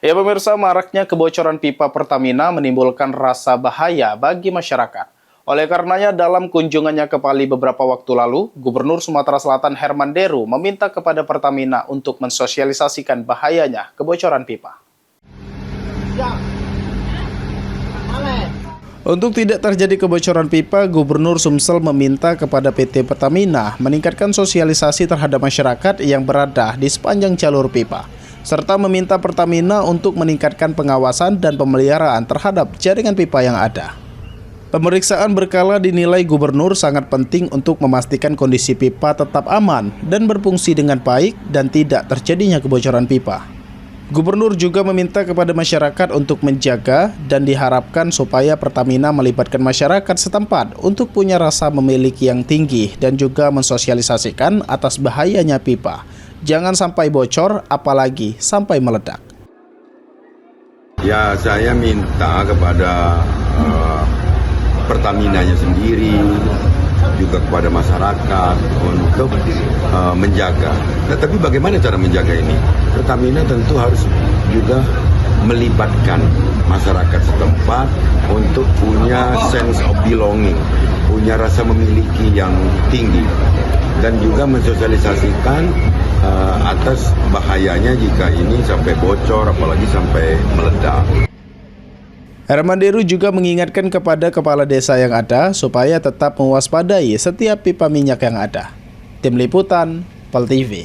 Ya pemirsa, maraknya kebocoran pipa Pertamina menimbulkan rasa bahaya bagi masyarakat. Oleh karenanya, dalam kunjungannya ke Bali beberapa waktu lalu, Gubernur Sumatera Selatan Herman Deru meminta kepada Pertamina untuk mensosialisasikan bahayanya kebocoran pipa. Untuk tidak terjadi kebocoran pipa, Gubernur Sumsel meminta kepada PT Pertamina meningkatkan sosialisasi terhadap masyarakat yang berada di sepanjang jalur pipa, serta meminta Pertamina untuk meningkatkan pengawasan dan pemeliharaan terhadap jaringan pipa yang ada. Pemeriksaan berkala dinilai Gubernur sangat penting untuk memastikan kondisi pipa tetap aman dan berfungsi dengan baik dan tidak terjadinya kebocoran pipa. Gubernur juga meminta kepada masyarakat untuk menjaga dan diharapkan supaya Pertamina melibatkan masyarakat setempat untuk punya rasa memiliki yang tinggi dan juga mensosialisasikan atas bahayanya pipa. Jangan sampai bocor, apalagi sampai meledak. Ya, saya minta kepada Pertaminanya sendiri, juga kepada masyarakat untuk menjaga. Nah, tapi bagaimana cara menjaga ini? Pertamina tentu harus juga melibatkan masyarakat setempat untuk punya sense of belonging, punya rasa memiliki yang tinggi, dan juga mensosialisasikan atas bahayanya jika ini sampai bocor, apalagi sampai meledak. Herman Deru juga mengingatkan kepada kepala desa yang ada supaya tetap mewaspadai setiap pipa minyak yang ada. Tim Liputan, POL TV.